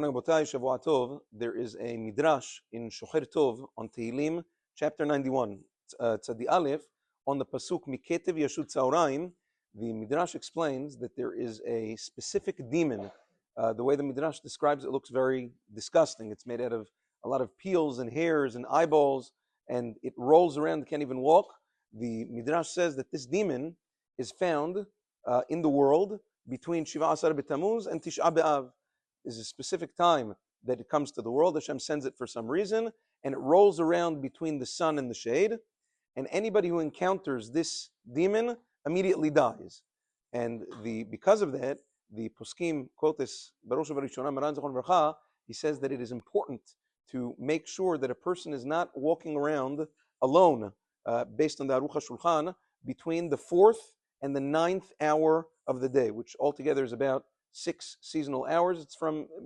There is a midrash in Shocher Tov on Tehillim, chapter 91, Tzadi Aleph, on the pasuk Miketev Yashut Tzaorayim. The midrash explains that there is a specific demon. The way the midrash describes it looks very disgusting. It's made out of a lot of peels and hairs and eyeballs, and it rolls around, it can't even walk. The midrash says that this demon is found in the world between Shiva Asar B'Tammuz and Tisha B'Av. Is a specific time that it comes to the world. Hashem sends it for some reason, and it rolls around between the sun and the shade. And anybody who encounters this demon immediately dies. And because of that, the poskim quote this. He says that it is important to make sure that a person is not walking around alone, based on the Aruch HaShulchan, between the 4th and the 9th hour of the day, which altogether is about 6 seasonal hours. It's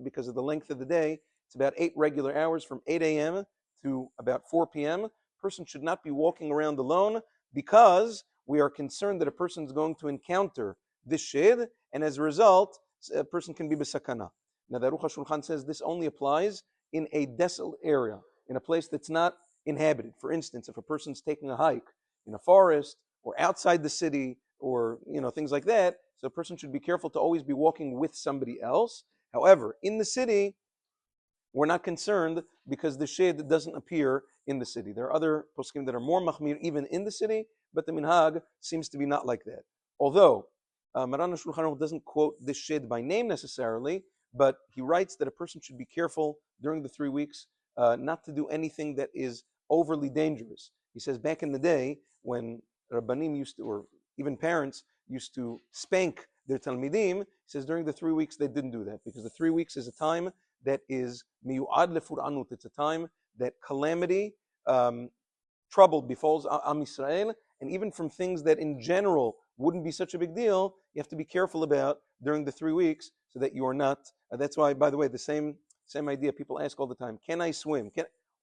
because of the length of the day, it's about 8 regular hours from 8 a.m. to about 4 p.m. A person should not be walking around alone because we are concerned that a person is going to encounter this shade, and as a result, a person can be besakana. Now, the Aruch HaShulchan says this only applies in a desolate area, in a place that's not inhabited. For instance, if a person's taking a hike in a forest or outside the city or things like that, so a person should be careful to always be walking with somebody else. However, in the city, we're not concerned because the shade doesn't appear in the city. There are other poskim that are more machmir even in the city, but the minhag seems to be not like that. Although Maran Shulchan Aruch doesn't quote this shade by name necessarily, but he writes that a person should be careful during the 3 weeks not to do anything that is overly dangerous. He says back in the day when Rabbanim used to, or even parents used to spank their talmidim, he says during the 3 weeks they didn't do that because the 3 weeks is a time that is miyu'ad lefur'anut. It's a time that calamity, trouble befalls Am Yisrael, and even from things that in general wouldn't be such a big deal, you have to be careful about during the 3 weeks so that you are not. That's why, by the way, the same idea people ask all the time: can I swim?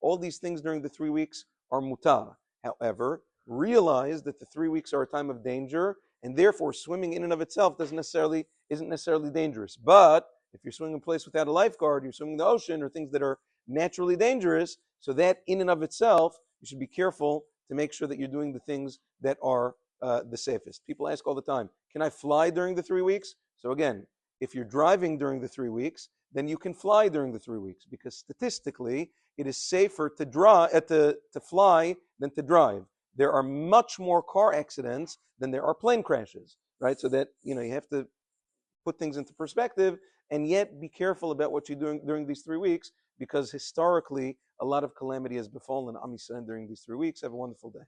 All these things during the 3 weeks are mutar. However, realize that the 3 weeks are a time of danger, and therefore swimming in and of itself isn't necessarily dangerous. But if you're swimming in a place without a lifeguard, you're swimming in the ocean or things that are naturally dangerous, so that in and of itself, you should be careful to make sure that you're doing the things that are the safest. People ask all the time, can I fly during the 3 weeks? So again, if you're driving during the 3 weeks, then you can fly during the 3 weeks because statistically, it is safer to fly than to drive. There are much more car accidents than there are plane crashes, right? So that, you have to put things into perspective and yet be careful about what you're doing during these 3 weeks because historically, a lot of calamity has befallen Am Yisrael during these 3 weeks. Have a wonderful day.